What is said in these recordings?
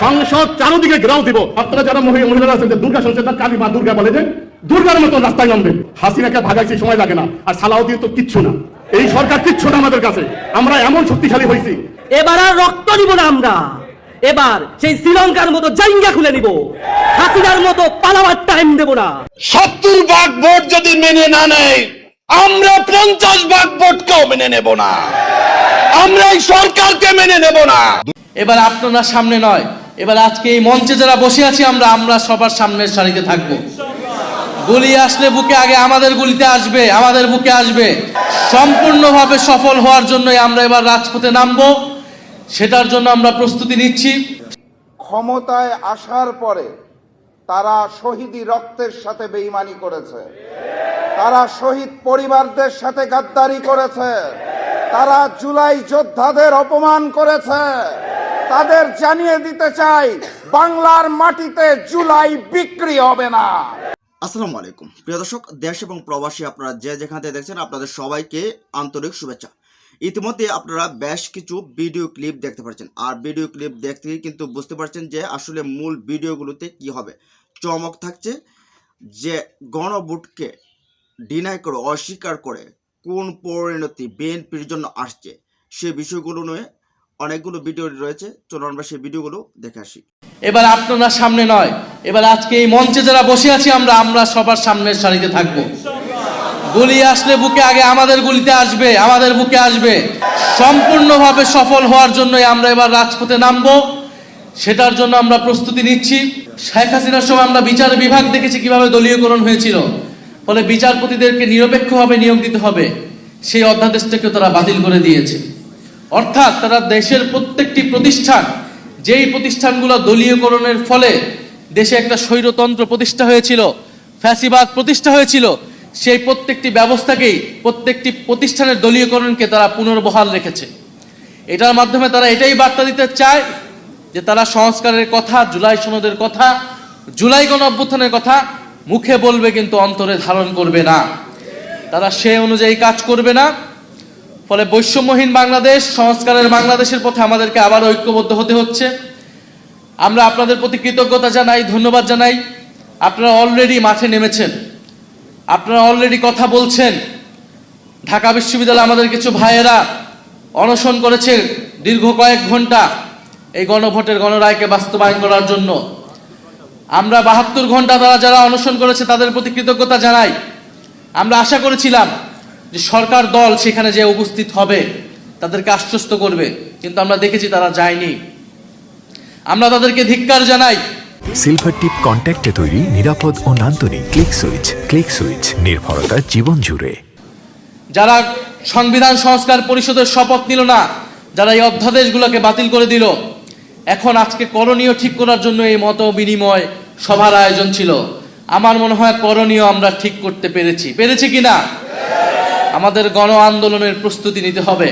সংসদ চারদিকে ঘেরাও দিব। আপনারা যারা মহিলারা আছেন, দুর্গা সংসদ কালী মা দুর্গা বলে যে দুর্গার মতো রাস্তায় নামবে। হাসিনাকে ভাগাইছি, সময় লাগে না। আর সালাউদ্দিন তো কিচ্ছু না, এই সরকার কিচ্ছু না আমাদের কাছে। আমরা এমন শক্তিশালী হয়েছি, এবার আর রক্ত দিব না আমরা। এবার সেই শ্রীলঙ্কার মতো জাইঙ্গা খুলে নিব, হাসিনার মতো পালাবার টাইম দেব না। 70 ভাগ ভোট যদি মেনে না নেয়, আমরা 50 ভাগ ভোটকেও মেনে নেব না। আমরা এই সরকারকে মেনে নেব না। এবার আপনারা সামনে নয়, এবার আজকে এই মঞ্চে যারা বসে আছি আমরা সবার সামনের সারিতে থাকবো। গুলি আসলে বুকে আগে আমাদের গুলিতে আসবে, আমাদের বুকে আসবে। সম্পূর্ণভাবে সফল হওয়ার জন্যই আমরা এবার রাজপথে নামবো, সেটার জন্য আমরা প্রস্তুতি নিচ্ছি। ক্ষমতায় আসার পরে তারা শহীদি রক্তের সাথে বেঈমানি করেছে, তারা শহীদ পরিবারদের সাথে গাদ্দারি করেছে, তারা জুলাই যোদ্ধাদের অপমান করেছে। তাদের জানিয়ে দিতে চাই, বাংলার মাটিতে জুলাই বিক্রি হবে না। আসসালামু আলাইকুম প্রিয় দর্শক, দেশ এবং প্রবাসী আপনারা যে যেখান থেকে দেখছেন, আপনাদের সবাইকে আন্তরিক শুভেচ্ছা। ইতিমধ্যে আপনারা বেশ কিছু ভিডিও ক্লিপ দেখতে পাচ্ছেন, আর ভিডিও ক্লিপ দেখতে কিন্তু বুঝতে পারছেন যে আসলে মূল ভিডিওগুলোতে কি হবে। চমক থাকছে যে গণভোটকে ডিনাই করে, অস্বীকার করে কোন পরিণতি বিএনপির জন্য আসছে, সে বিষয়গুলো নিয়ে অনেকগুলো ভিডিও রয়েছে। চলুন আমরা সেই ভিডিওগুলো দেখে আসি। এবার আপনারা সামনে নয়, এবার আজকে এই মঞ্চে যারা বসে আছি আমরা সবার সামনের সারিতে থাকবো। গুলি আসলে বুকে আগে আমাদের গুলিতে আসবে, আমাদের বুকে আসবে। সম্পূর্ণভাবে সফল হওয়ার জন্যই আমরা এবার রাজপথে নামবো, সেটার জন্য আমরা প্রস্তুতি নিচ্ছি। শেখ হাসিনার সময় আমরা বিচার বিভাগ দেখেছি কিভাবে দলীয়করণ হয়েছিল, ফলে বিচারপতিদেরকে নিরপেক্ষভাবে নিয়োগ দিতে হবে, সেই অধ্যাদেশটাকে তারা বাতিল করে দিয়েছে। অর্থাৎ তারা দেশের প্রত্যেকটি প্রতিষ্ঠান, যেই প্রতিষ্ঠানগুলো দলীয়করণের ফলে দেশে একটা স্বৈরতন্ত্র প্রতিষ্ঠা হয়েছিল, ফ্যাসিবাদ প্রতিষ্ঠা হয়েছিল, সেই প্রত্যেকটি ব্যবস্থাকেই, প্রত্যেকটি প্রতিষ্ঠানের দলীয়করণকে তারা পুনর্বহাল রেখেছে। এটার মাধ্যমে তারা এটাই বার্তা দিতে চায় যে তারা সংস্কারের কথা, জুলাই সনদের কথা, জুলাই গণ অভ্যুত্থানের কথা মুখে বলবে কিন্তু অন্তরে ধারণ করবে না। তারা সে অনুযায়ী কাজ করবে না। ফলে বৈষম্যহীন বাংলাদেশ, সংস্কারের বাংলাদেশের পথে আমাদেরকে আবার ঐক্যবদ্ধ হতে হচ্ছে। আমরা আপনাদের প্রতি কৃতজ্ঞতা জানাই, ধন্যবাদ জানাই। আপনারা অলরেডি মাঠে নেমেছেন, আপনারা অলরেডি কথা বলছেন। ঢাকা বিশ্ববিদ্যালয়ে আমাদের কিছু ভাইয়েরা অনশন করেছে দীর্ঘ কয়েক ঘন্টা এই গণভোটের গণরায়কে বাস্তবায়ন করার জন্য। আমরা 72 ঘন্টা তারা যারা অনশন করেছে তাদের প্রতি কৃতজ্ঞতা জানাই। আমরা আশা করেছিলাম যে সরকার দল সেখানে যে উপস্থিত হবে, তাদেরকে আশ্বস্ত করবে, কিন্তু আমরা দেখেছি তারা যায়নি। আমরা তাদেরকে ধিক্কার জানাই। সিলভার টিপ কন্ট্যাক্টে তৈরি নিরাপদ ও নান্দনিক ক্লিক সুইচ নির্ভরতা জীবন জুড়ে। যারা সংবিধান সংস্কার পরিষদের শপথ নিল না, যারা এই অধ্যাদেশগুলোকে বাতিল করে দিল, এখন আজকে করণীয় ঠিক করার জন্য এই মত বিনিময় সভার আয়োজন ছিল। আমার মনে হয় করণীয় আমরা ঠিক করতে পেরেছি কিনা। আমাদের গণ আন্দোলনের প্রস্তুতি নিতে হবে।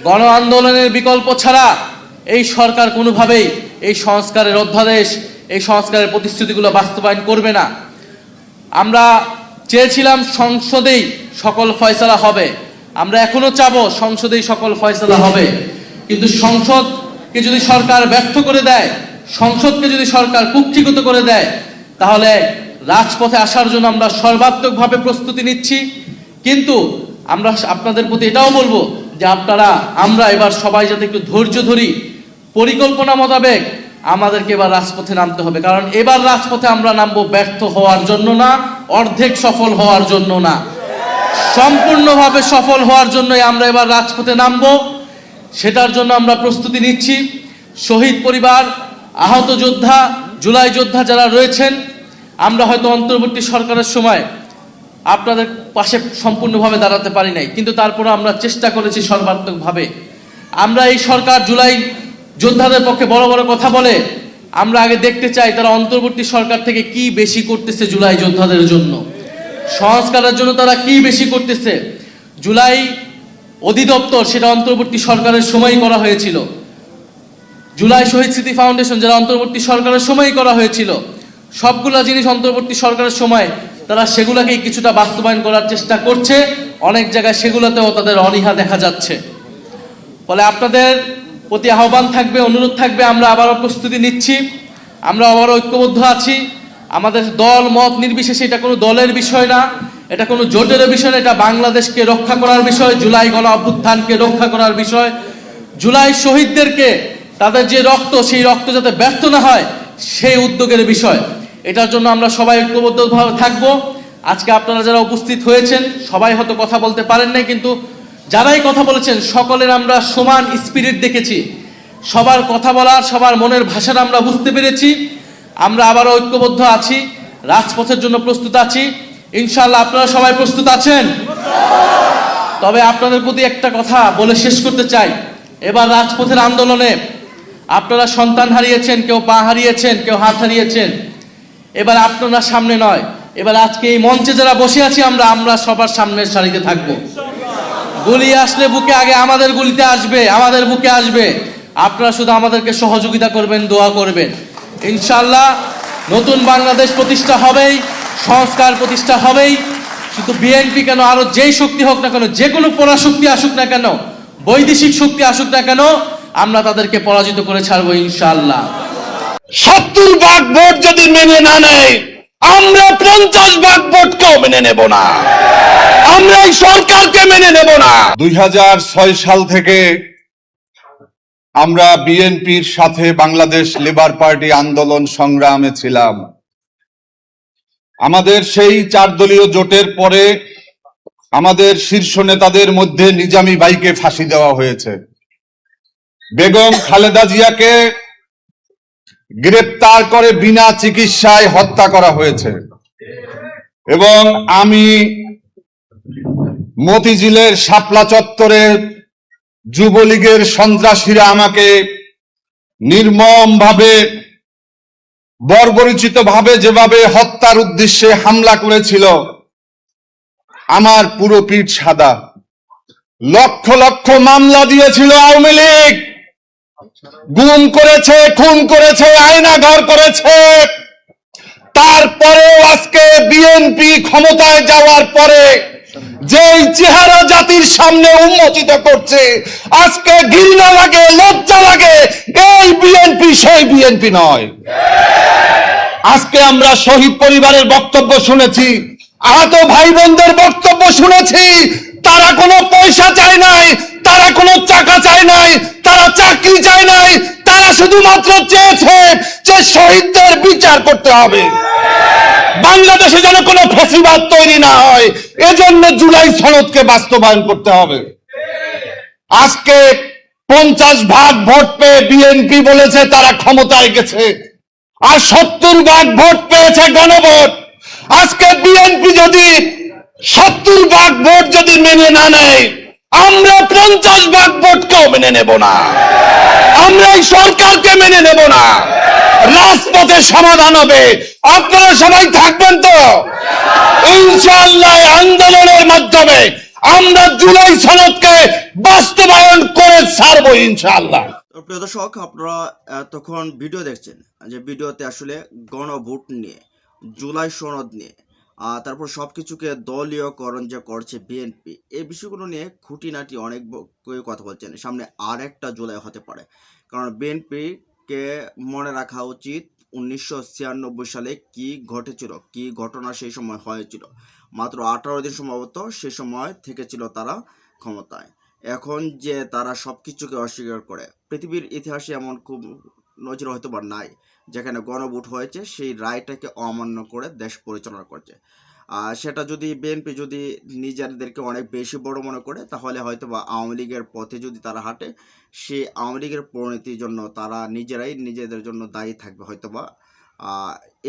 গণ আন্দোলনের বিকল্প ছাড়া এই সরকার কোনোভাবেই এই সংস্কারের অধ্যাদেশ, এই সংস্কারের প্রতিশ্রুতিগুলো বাস্তবায়ন করবে না। আমরা চেয়েছিলাম সংসদেই সকল ফয়সালা হবে, আমরা এখনো চাবো সংসদেই সকল ফয়সালা হবে। কিন্তু সংসদকে যদি সরকার ব্যর্থ করে দেয়, সংসদকে যদি সরকার কুক্ষিগত করে দেয়, তাহলে রাজপথে আসার জন্য আমরা সর্বাত্মকভাবে প্রস্তুতি নিচ্ছি। কিন্তু আমরা আপনাদের প্রতি এটাও বলবো যে আমরা এবার সবাই যাতে একটু ধৈর্য ধরি, পরিকল্পনা মোতাবেক আমাদেরকে এবার রাজপথে নামতে হবে। কারণ এবার রাজপথে আমরা নামবো ব্যর্থ হওয়ার জন্য না, অর্ধেক সফল হওয়ার জন্য না, সম্পূর্ণভাবে সফল হওয়ার জন্যই আমরা এবার রাজপথে নামবো, সেটার জন্য আমরা প্রস্তুতি নিচ্ছি। শহীদ পরিবার, আহত যোদ্ধা, জুলাই যোদ্ধা যারা রয়েছেন, আমরা হয়তো অন্তর্বর্তী সরকারের সময় আপনাদের পাশে সম্পূর্ণভাবে দাঁড়াতে পারি নাই, কিন্তু তারপরে আমরা চেষ্টা করেছি সর্বাত্মকভাবে। আমরা এই সরকার জুলাই যোদ্ধাদের পক্ষে বড় বড় কথা বলে, আমরা আগে দেখতে চাই তারা অন্তর্বর্তী সরকার থেকে কি বেশি করতেছে জুলাই যোদ্ধাদের জন্য, সংস্কারের জন্য তারা কি বেশি করতেছে। জুলাই অধিদপ্তর সেটা অন্তর্বর্তী সরকারের সময় করা হয়েছিল। জুলাই শহীদ স্মৃতি ফাউন্ডেশন যারা অন্তর্বর্তী সরকারের সময় করা হয়েছিল, সবগুলা জিনিস অন্তর্বর্তী সরকারের সময় তারা সেগুলাকেই কিছুটা বাস্তবায়ন করার চেষ্টা করছে। অনেক জায়গায় সেগুলোতেও তাদের অনীহা দেখা যাচ্ছে। ফলে আপনাদের প্রতি আহ্বান থাকবে, অনুরোধ থাকবে, আমরা আবারও প্রস্তুতি নিচ্ছি, আমরা আবারও ঐক্যবদ্ধ আছি। আমাদের দল মত নির্বিশেষে, এটা কোনো দলের বিষয় না, এটা কোনো জোটের বিষয় না, এটা বাংলাদেশকে রক্ষা করার বিষয়, জুলাই গণ অভ্যুত্থানকে রক্ষা করার বিষয়, জুলাই শহীদদেরকে তাদের যে রক্ত, সেই রক্ত যাতে ব্যর্থ না হয় সেই উদ্যোগের বিষয়। এটার জন্য আমরা সবাই ঐক্যবদ্ধভাবে থাকবো। আজকে আপনারা যারা উপস্থিত হয়েছেন সবাই হয়তো কথা বলতে পারেন নাই, কিন্তু যারাই কথা বলেছেন সকলের আমরা সমান স্পিরিট দেখেছি, সবার কথা বলার, সবার মনের ভাষাটা আমরা বুঝতে পেরেছি। আমরা আবারও ঐক্যবদ্ধ আছি, রাজপথের জন্য প্রস্তুত আছি। ইনশাআল্লাহ আপনারা সবাই প্রস্তুত আছেন? তবে আপনাদের প্রতি একটা কথা বলে শেষ করতে চাই। এবার রাজপথের আন্দোলনে আপনারা সন্তান হারিয়েছেন, কেউ পা হারিয়েছেন, কেউ হাত হারিয়েছেন। এবার আপনারা সামনে নয়, এবার আজকে এই মঞ্চে যারা বসে আছি আমরা সবার সামনের সারিতে থাকবো। গুলি আসলে বুকে আগে আমাদের গুলিতে আসবে, আমাদের বুকে আসবে। আপনারা শুধু আমাদেরকে সহযোগিতা করবেন, দোয়া করবেন। ইনশাআল্লাহ নতুন বাংলাদেশ প্রতিষ্ঠা হবেই, সংস্কার প্রতিষ্ঠা হবেই। শুধু বিএনপি কেন, আরো যেই শক্তি হোক না কেন, যে কোনো পরাশক্তি আসুক না কেন, বৈদেশিক শক্তি আসুক না কেন, আমরা তাদেরকে পরাজিত করে ছাড়বো ইনশাআল্লাহ। 70 ভাগ ভোট যদি মেনে না নেয়, আমরা 50 ভাগ ভোটকেও মেনে নেব না, আমরা এই সরকারকে মেনে নেব না। 2006 সাল থেকে আমরা বিএনপির সাথে বাংলাদেশ লেবার পার্টি আন্দোলন সংগ্রামে ছিলাম। আমাদের সেই 4 দলীয় জোটের পরে আমাদের শীর্ষ নেতাদের মধ্যে নিজামী বাইকে ফাঁসি দেওয়া হয়েছে, বেগম খালেদা জিয়াকে গ্রেপ্তার করে বিনা চিকিৎসায় হত্যা করা হয়েছে, এবং আমি মতিঝিলের শাপলা চত্বরে যুবলীগের সন্ত্রাসীরা আমাকে নির্মমভাবে, বর্বরোচিত ভাবে যেভাবে হত্যার উদ্দেশ্যে হামলা করেছিল, আমার পুরো পিঠ সাদা। লক্ষ লক্ষ মামলা দিয়েছিল আওয়ামী লীগ, গুম করেছে, খুন করেছে, আয়নাঘর করেছে। তারপরেও আজকে বিএনপি ক্ষমতায় যাওয়ার পরে যেই চেহারা জাতির সামনে উন্মোচিত করছে, আজকে ঘৃণা লাগে, লজ্জা লাগে। এই বিএনপি সেই বিএনপি নয়। আজকে আমরা শহীদ পরিবারের বক্তব্য শুনেছি, আহত ভাই বোনদের বক্তব্য শুনেছি। তারা কোনো পয়সা চায় নাই, তারা কোনো টাকা চায় নাই, তারা চাকরি চায় নাই, তারা শুধুমাত্র চেয়েছে যে শহীদদের বিচার করতে হবে, বাংলাদেশে যেন কোনো ফ্যাসিবাদ তৈরি না হয়, এজন্য জুলাই সনদকে বাস্তবায়ন করতে হবে। আজকে 50 ভাগ ভোট পেয়ে বিএনপি বলেছে তারা ক্ষমতায় গেছে, আর 70 ভাগ ভোট পেয়েছে গণভোট। আজকে বিএনপি যদি 70 ভাগ ভোট যদি মেনে না নেয়, আমরা 50 ভাগ ভোটকেও মেনে নেব না, আমরা এই সরকারকে মেনে নেব না। রাজপথে সমাধান হবে, আপনারা সবাই থাকবেন তো? ইনশাআল্লাহ আন্দোলনের মাধ্যমে আমরা জুলাই সনদকে বাস্তবায়ন করে ছাড়বো ইনশাআল্লাহ। তো প্রিয় দর্শক, আপনারা তখন ভিডিও দেখছেন, যে ভিডিওতে আসলে গণভোট নিয়ে, জুলাই সনদ নিয়ে, তারপর সবকিছুকে দলীয়করণ যে করছে বিএনপি, এই বিষয়গুলো নিয়ে খুঁটিনাটি অনেক কথা বলছেন। সামনে আর একটা জুলাই হতে পারে, কারণ বিএনপিকে মনে রাখা উচিত 1996 সালে কি ঘটেছিল, কি ঘটনা সেই সময় হয়েছিল। মাত্র 18 দিন সম্ভবত সে সময় থেকেছিল তারা ক্ষমতায়। এখন যে তারা সবকিছুকে অস্বীকার করে, পৃথিবীর ইতিহাসে এমন খুব নজির হয়তো বা নাই যেখানে গণভোট হয়েছে সেই রায়টাকে অমান্য করে দেশ পরিচালনা করছে। সেটা যদি বিএনপি যদি নিজেদেরকে অনেক বেশি বড় মনে করে, তাহলে হয়তো বা আওয়ামী লীগের পথে যদি তারা হাঁটে, সেই আওয়ামী লীগের পরিণতির জন্য তারা নিজেরাই নিজেদের জন্য দায়ী থাকবে হয়তো বা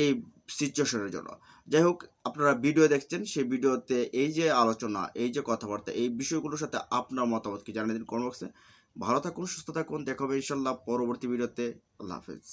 এই সিচুয়েশনের জন্য। যাই হোক, আপনারা ভিডিও দেখছেন, সেই ভিডিওতে এই যে আলোচনা, এই যে কথাবার্তা, এই বিষয়গুলোর সাথে আপনার মতামত কি জানিয়ে দিন কমেন্ট বক্সে। ভালো থাকুন, সুস্থ থাকুন, দেখা হবে ইনশাল্লাহ পরবর্তী ভিডিওতে। আল্লাহ হাফেজ।